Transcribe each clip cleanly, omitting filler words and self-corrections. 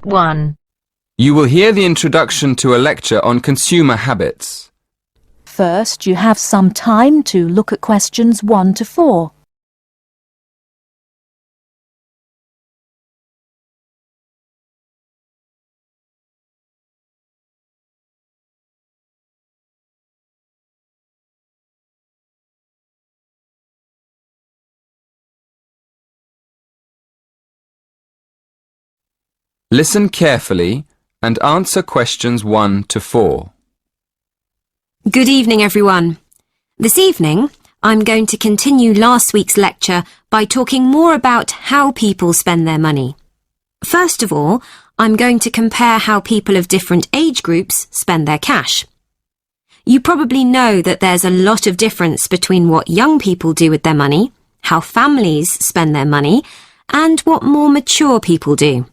Part 1. You will hear the introduction to a lecture on consumer habits. First, you have some time to look at questions 1 to 4. Listen carefully and answer questions 1 to 4. Good evening, everyone. This evening, I'm going to continue last week's lecture by talking more about how people spend their money. First of all, I'm going to compare how people of different age groups spend their cash. You probably know that there's a lot of difference between what young people do with their money, how families spend their money, and what more mature people do.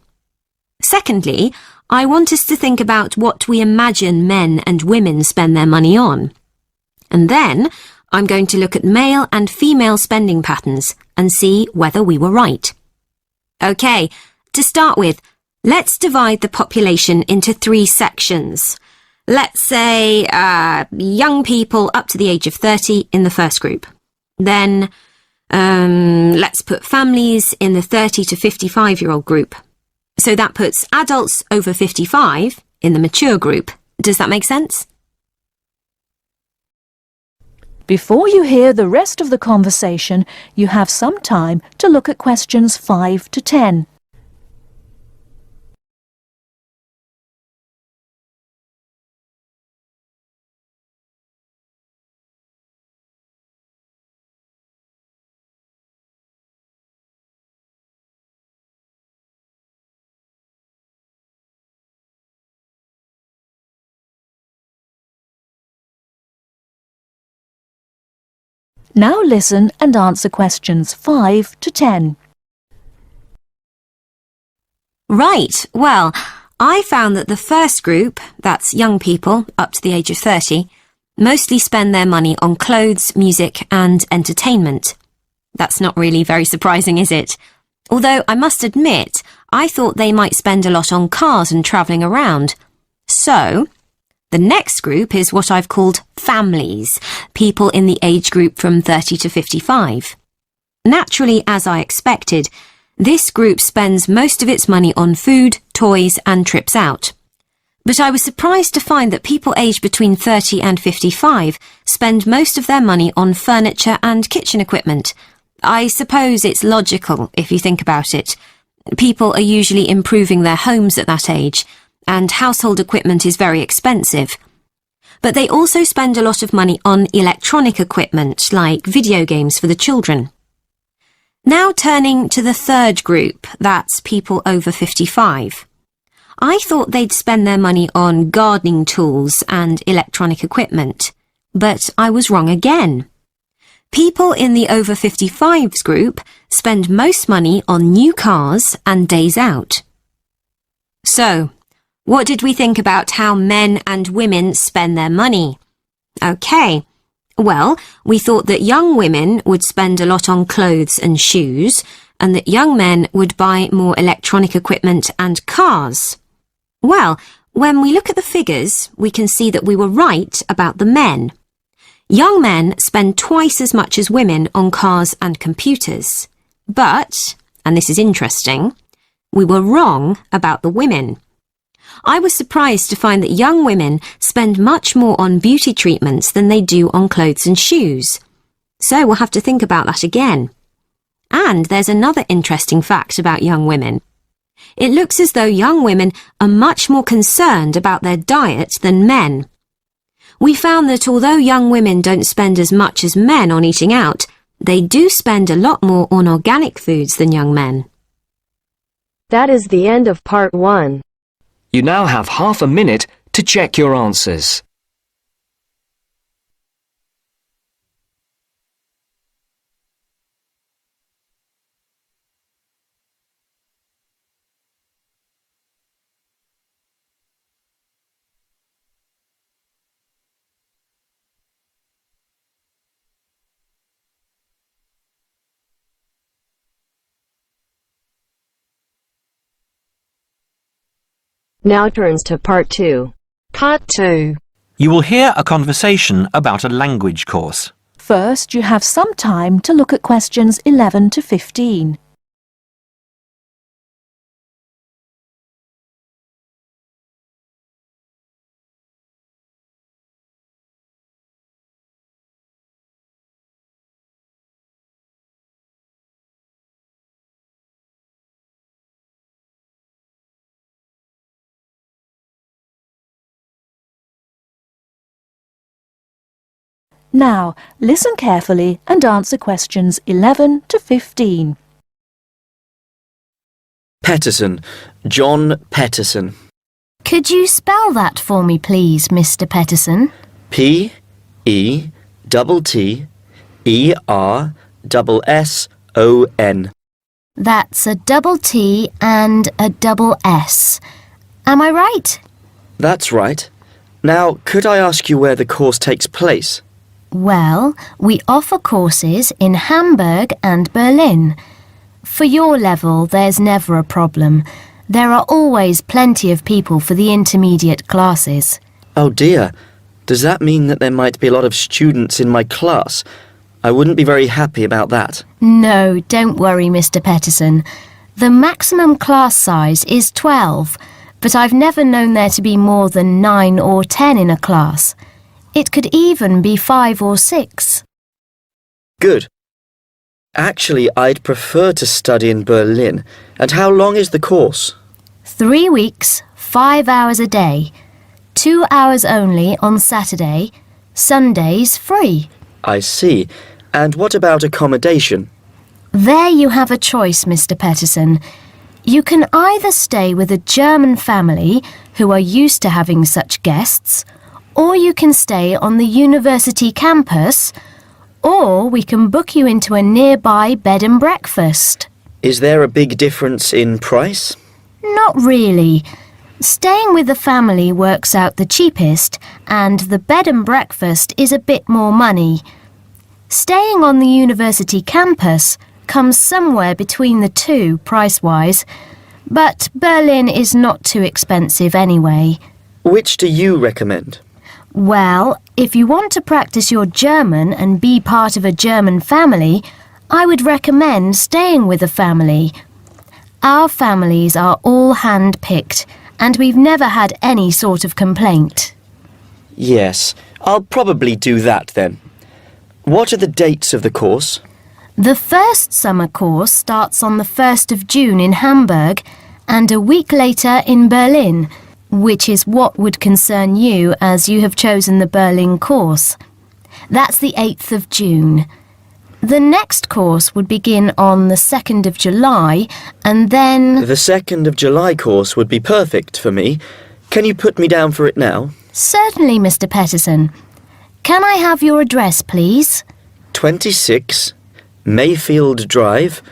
Secondly, I want us to think about what we imagine men and women spend their money on. And then, I'm going to look at male and female spending patterns and see whether we were right. OK, to start with, let's divide the population into 3 sections. Let's say young people up to the age of 30 in the first group. Then, let's put families in the 30 to 55-year-old group. So that puts adults over 55 in the mature group. Does that make sense? Before you hear the rest of the conversation, you have some time to look at questions 5 to 10. Now listen and answer questions 5 to 10. Right, well, I found that the first group, that's young people up to the age of 30, mostly spend their money on clothes, music and entertainment. That's not really very surprising, is it? Although I must admit, I thought they might spend a lot on cars and travelling around. So, the next group is what I've called families, people in the age group from 30 to 55. Naturally, as I expected, this group spends most of its money on food, toys and trips out. But I was surprised to find that people aged between 30 and 55 spend most of their money on furniture and kitchen equipment. I suppose it's logical if you think about it. People are usually improving their homes at that age, and household equipment is very expensive. But they also spend a lot of money on electronic equipment, like video games for the children. Now turning to the third group, that's people over 55. I thought they'd spend their money on gardening tools and electronic equipment, but I was wrong again. People in the over 55s group spend most money on new cars and days out. So, what did we think about how men and women spend their money? OK, well, we thought that young women would spend a lot on clothes and shoes, and that young men would buy more electronic equipment and cars. Well, when we look at the figures, we can see that we were right about the men. Young men spend twice as much as women on cars and computers. But, and this is interesting, we were wrong about the women. I was surprised to find that young women spend much more on beauty treatments than they do on clothes and shoes. So we'll have to think about that again. And there's another interesting fact about young women. It looks as though young women are much more concerned about their diet than men. We found that although young women don't spend as much as men on eating out, they do spend a lot more on organic foods than young men. That is the end of part 1. You now have half a minute to check your answers. Now turns to Part 2. Part 2. You will hear a conversation about a language course. First, you have some time to look at questions 11 to 15. Now, listen carefully and answer questions 11 to 15. Peterson. John Peterson. Could you spell that for me, please, Mr. Peterson? P-E-T-T-E-R-S-S-O-N. That's a double T and a double S. Am I right? That's right. Now, could I ask you where the course takes place? Well, we offer courses in Hamburg and Berlin. For your level, there's never a problem. There are always plenty of people for the intermediate classes. Oh dear. Does that mean that there might be a lot of students in my class? I wouldn't be very happy about that. No, don't worry, Mr. Peterson. The maximum class size is 12, but I've never known there to be more than 9 or 10 in a class. It could even be 5 or 6. Good. Actually, I'd prefer to study in Berlin. And how long is the course? 3 weeks, 5 hours a day. 2 hours only on Saturday. Sundays free. I see. And what about accommodation? There you have a choice, Mr. Peterson. You can either stay with a German family who are used to having such guests, or you can stay on the university campus, or we can book you into a nearby bed and breakfast. Is there a big difference in price? Not really. Staying with the family works out the cheapest, and the bed and breakfast is a bit more money. Staying on the university campus comes somewhere between the two price-wise, but Berlin is not too expensive anyway. Which do you recommend? Well, if you want to practice your German and be part of a German family, I would recommend staying with a family. Our families are all hand-picked, and we've never had any sort of complaint. Yes, I'll probably do that then. What are the dates of the course? The first summer course starts on the 1st of June in Hamburg and a week later in Berlin, which is what would concern you as you have chosen the Berlin course. That's the 8th of June. The next course would begin on the 2nd of July and then... The 2nd of July course would be perfect for me. Can you put me down for it now? Certainly, Mr. Peterson. Can I have your address, please? 26 Mayfield Drive,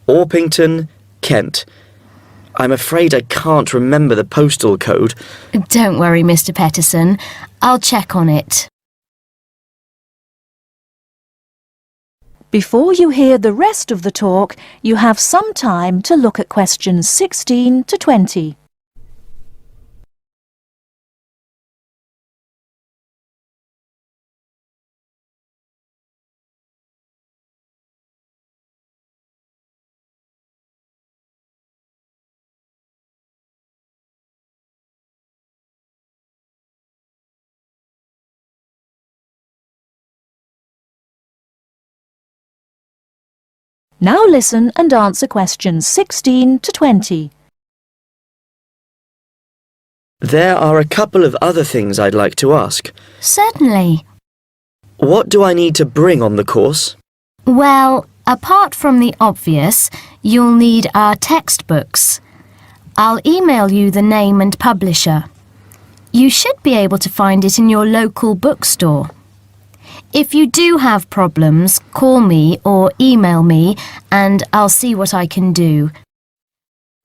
Orpington, Kent. I'm afraid I can't remember the postal code. Don't worry, Mr. Peterson. I'll check on it. Before you hear the rest of the talk, you have some time to look at questions 16 to 20. Now listen and answer questions 16 to 20. There are a couple of other things I'd like to ask. Certainly. What do I need to bring on the course? Well, apart from the obvious, you'll need our textbooks. I'll email you the name and publisher. You should be able to find it in your local bookstore. If you do have problems, call me or email me and I'll see what I can do.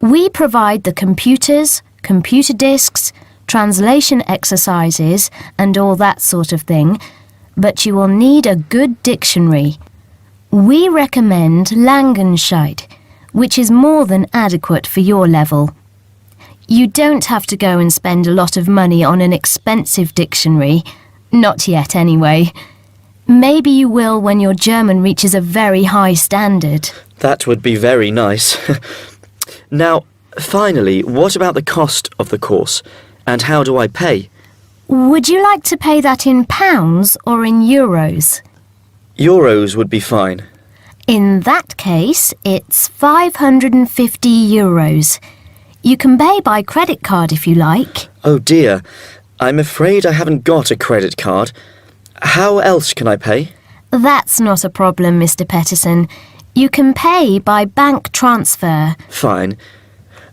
We provide the computers, computer disks, translation exercises and all that sort of thing, but you will need a good dictionary. We recommend Langenscheidt, which is more than adequate for your level. You don't have to go and spend a lot of money on an expensive dictionary. Not yet, anyway. Maybe you will when your German reaches a very high standard. That would be very nice. Now, finally, what about the cost of the course? And how do I pay? Would you like to pay that in pounds or in euros? Euros would be fine. In that case, it's 550 euros. You can pay by credit card if you like. Oh dear, I'm afraid I haven't got a credit card. How else can I pay? That's not a problem, Mr. Peterson. You can pay by bank transfer. Fine.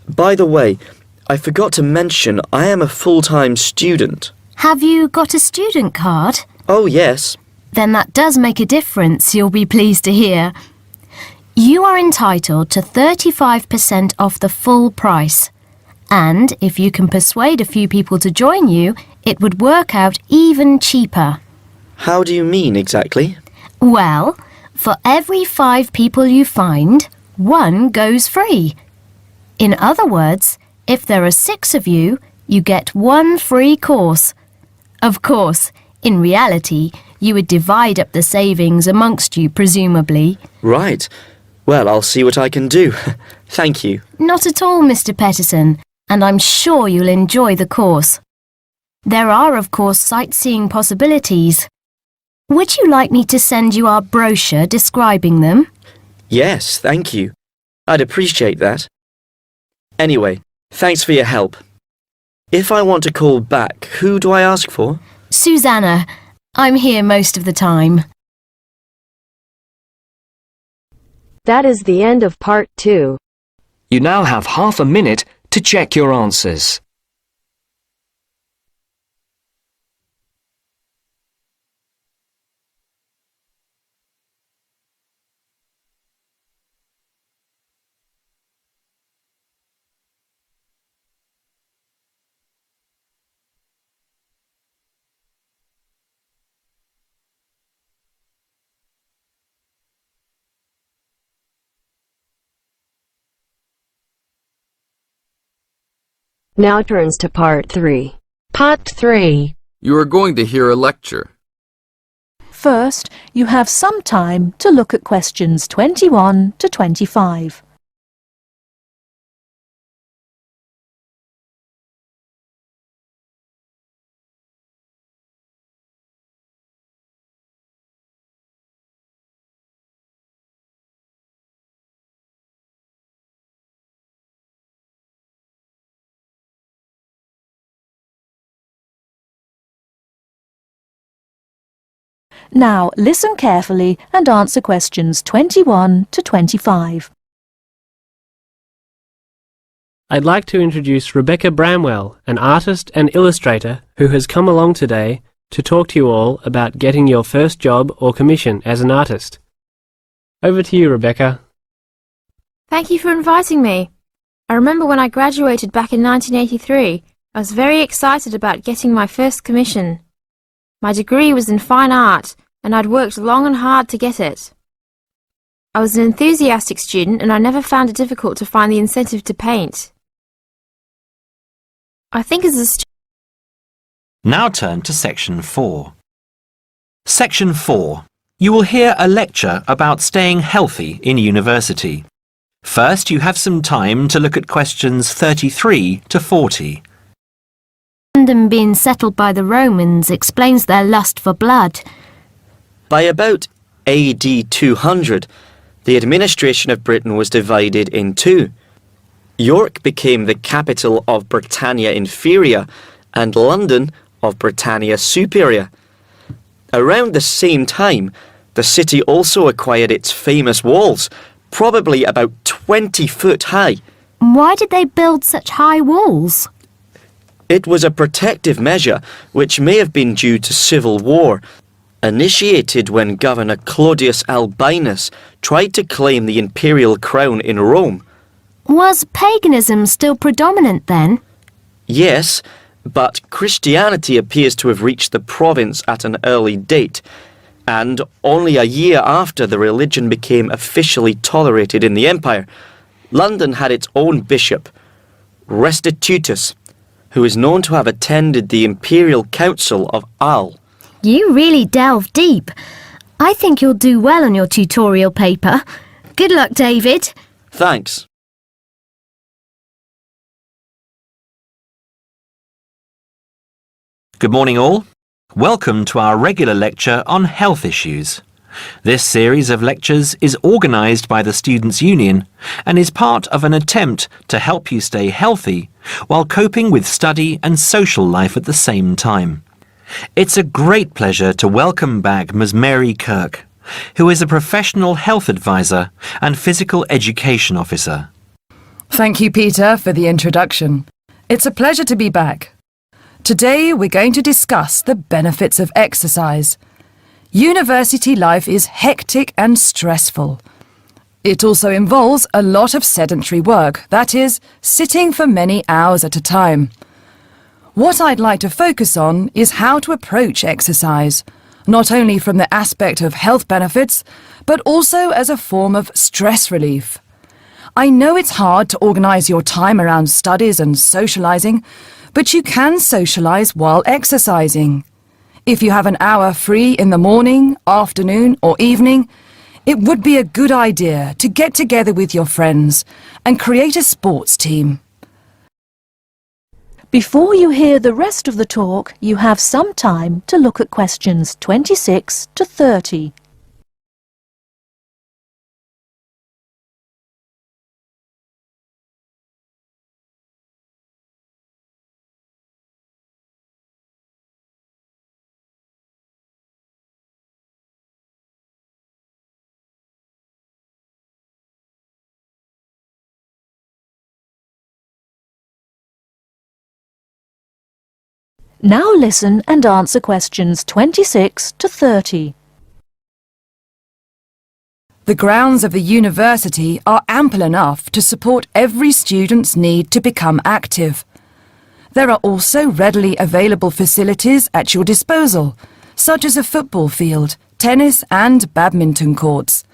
By the way, I forgot to mention I am a full-time student. Have you got a student card? Oh yes. Then that does make a difference, you'll be pleased to hear. You are entitled to 35% off the full price. And if you can persuade a few people to join you, it would work out even cheaper. How do you mean exactly? Well, for every 5 people you find, 1 goes free. In other words, if there are 6 of you, you get 1 free course. Of course, in reality, you would divide up the savings amongst you, presumably. Right. Well, I'll see what I can do. Thank you. Not at all, Mr. Peterson, and I'm sure you'll enjoy the course. There are, of course, sightseeing possibilities. Would you like me to send you our brochure describing them? Yes, thank you. I'd appreciate that. Anyway, thanks for your help. If I want to call back, who do I ask for? Susanna. I'm here most of the time. That is the end of part 2. You now have half a minute to check your answers. Now turns to part 3. Part 3. You are going to hear a lecture. First, you have some time to look at questions 21 to 25. Now, listen carefully and answer questions 21 to 25. I'd like to introduce Rebecca Bramwell, an artist and illustrator who has come along today to talk to you all about getting your first job or commission as an artist. Over to you, Rebecca. Thank you for inviting me. I remember when I graduated back in 1983, I was very excited about getting my first commission. My degree was in fine art, and I'd worked long and hard to get it. I was an enthusiastic student, and I never found it difficult to find the incentive to paint. I think as a student... Now turn to Section 4. Section 4. You will hear a lecture about staying healthy in university. First, you have some time to look at questions 33 to 40. London being settled by the Romans explains their lust for blood. By about AD 200, the administration of Britain was divided in 2. York became the capital of Britannia Inferior and London of Britannia Superior. Around the same time, the city also acquired its famous walls, probably about 20 foot high. Why did they build such high walls? It was a protective measure which may have been due to civil war, initiated when Governor Claudius Albinus tried to claim the imperial crown in Rome. Was paganism still predominant then? Yes, but Christianity appears to have reached the province at an early date, and only a year after the religion became officially tolerated in the empire, London had its own bishop. Restitutus, who is known to have attended the Imperial Council of IELTS. You really delve deep. I think you'll do well on your tutorial paper. Good luck, David. Thanks. Good morning all. Welcome to our regular lecture on health issues. This series of lectures is organised by the Students' Union and is part of an attempt to help you stay healthy while coping with study and social life at the same time. It's a great pleasure to welcome back Ms. Mary Kirk, who is a professional health advisor and physical education officer. Thank you, Peter, for the introduction. It's a pleasure to be back. Today we're going to discuss the benefits of exercise. University life is hectic and stressful. It also involves a lot of sedentary work, that is, sitting for many hours at a time. What I'd like to focus on is how to approach exercise, not only from the aspect of health benefits, but also as a form of stress relief. I know it's hard to organise your time around studies and socialising, but you can socialise while exercising. If you have an hour free in the morning, afternoon or evening, it would be a good idea to get together with your friends and create a sports team. Before you hear the rest of the talk, you have some time to look at questions 26 to 30. Now listen and answer questions 26 to 30. The grounds of the university are ample enough to support every student's need to become active. There are also readily available facilities at your disposal, such as a football field, tennis and badminton courts.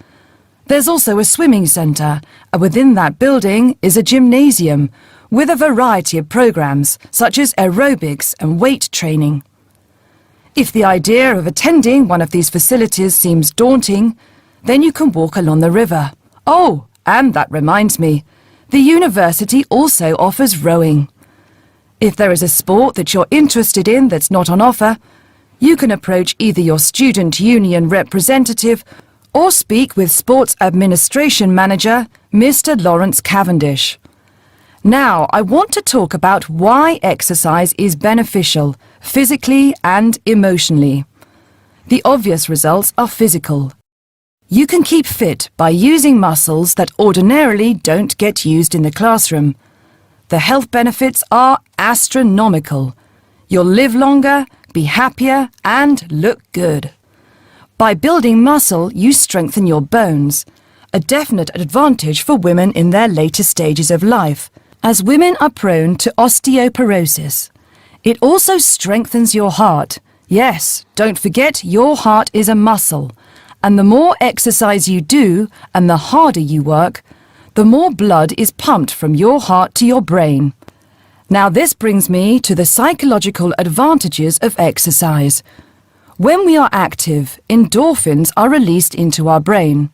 There's also a swimming centre, and within that building is a gymnasium, with a variety of programs such as aerobics and weight training. If the idea of attending one of these facilities seems daunting, then you can walk along the river. Oh, and that reminds me, the university also offers rowing. If there is a sport that you're interested in that's not on offer, you can approach either your student union representative or speak with Sports Administration Manager, Mr. Lawrence Cavendish. Now, I want to talk about why exercise is beneficial, physically and emotionally. The obvious results are physical. You can keep fit by using muscles that ordinarily don't get used in the classroom. The health benefits are astronomical. You'll live longer, be happier and look good. By building muscle, you strengthen your bones, a definite advantage for women in their later stages of life, as women are prone to osteoporosis. It also strengthens your heart. Yes, don't forget your heart is a muscle, and the more exercise you do and the harder you work, the more blood is pumped from your heart to your brain. Now this brings me to the psychological advantages of exercise. When we are active, endorphins are released into our brain.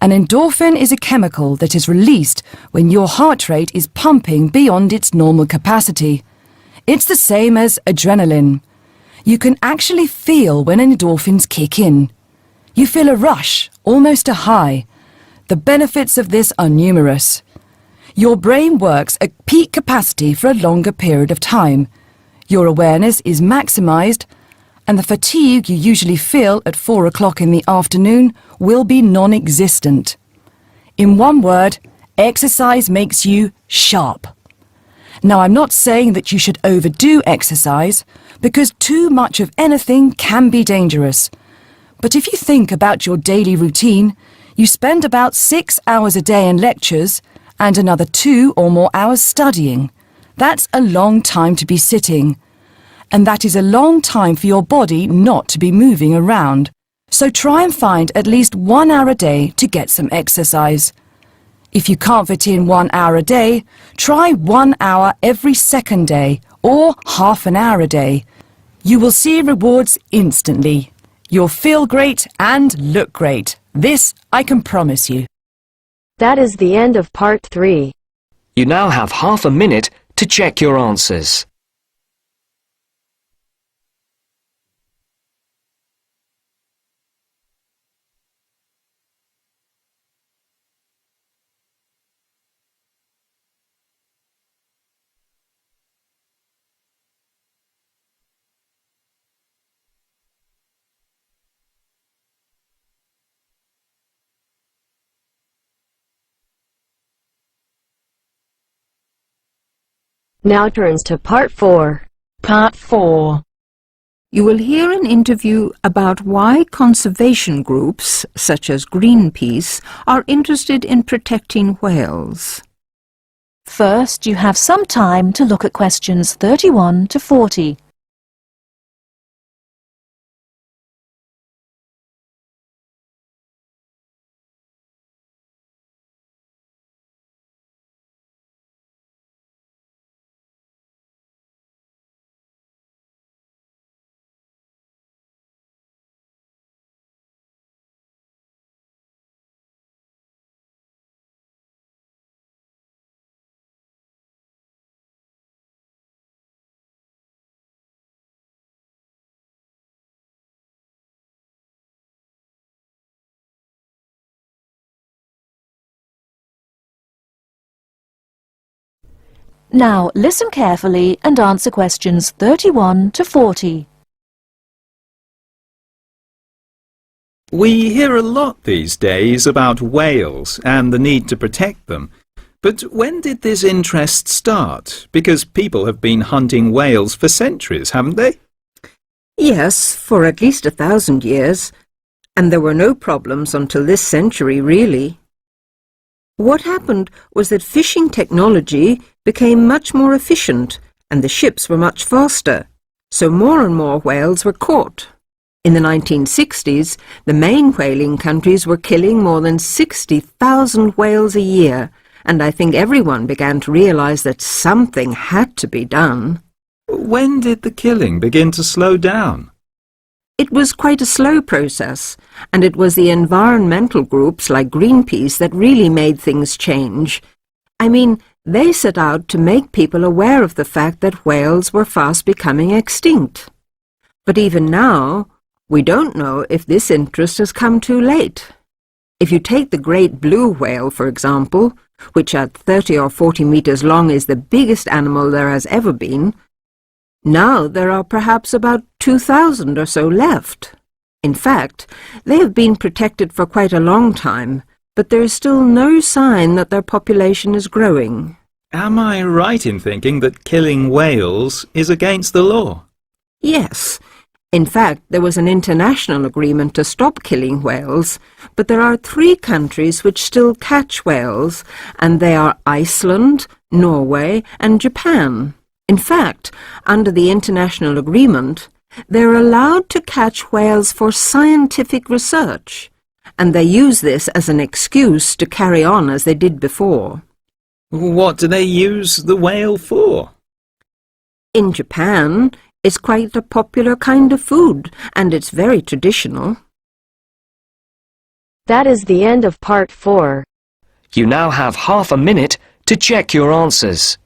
An endorphin is a chemical that is released when your heart rate is pumping beyond its normal capacity. It's the same as adrenaline. You can actually feel when endorphins kick in. You feel a rush, almost a high. The benefits of this are numerous. Your brain works at peak capacity for a longer period of time. Your awareness is maximised, and the fatigue you usually feel at 4 o'clock in the afternoon will be non-existent. In one word, exercise makes you sharp. Now, I'm not saying that you should overdo exercise, because too much of anything can be dangerous. But if you think about your daily routine, you spend about 6 hours a day in lectures and another 2 or more hours studying. That's a long time to be sitting. And that is a long time for your body not to be moving around. So try and find at least 1 hour a day to get some exercise. If you can't fit in 1 hour a day, try 1 hour every second day or half an hour a day. You will see rewards instantly. You'll feel great and look great. This I can promise you. That is the end of part 3. You now have half a minute to check your answers. Now turns to part 4. Part 4. You will hear an interview about why conservation groups, such as Greenpeace, are interested in protecting whales. First, you have some time to look at questions 31 to 40. Now listen carefully and answer questions 31 to 40. We hear a lot these days about whales and the need to protect them. But when did this interest start? Because people have been hunting whales for centuries, haven't they? Yes, for at least 1,000 years. And there were no problems until this century, really. What happened was that fishing technology became much more efficient and the ships were much faster, so more and more whales were caught. In the 1960s, the main whaling countries were killing more than 60,000 whales a year, and I think everyone began to realize that something had to be done. When did the killing begin to slow down? It was quite a slow process, and it was the environmental groups like Greenpeace that really made things change. I mean, they set out to make people aware of the fact that whales were fast becoming extinct. But even now, we don't know if this interest has come too late. If you take the great blue whale, for example, which at 30 or 40 meters long is the biggest animal there has ever been, now there are perhaps about 2,000 or so left. In fact, they have been protected for quite a long time, but there is still no sign that their population is growing. Am I right in thinking that killing whales is against the law? Yes. In fact, there was an international agreement to stop killing whales, but there are 3 countries which still catch whales, and they are Iceland, Norway, and Japan. In fact, under the international agreement, they're allowed to catch whales for scientific research, and they use this as an excuse to carry on as they did before. What do they use the whale for? In Japan, it's quite a popular kind of food, and it's very traditional. That is the end of part 4. You now have half a minute to check your answers.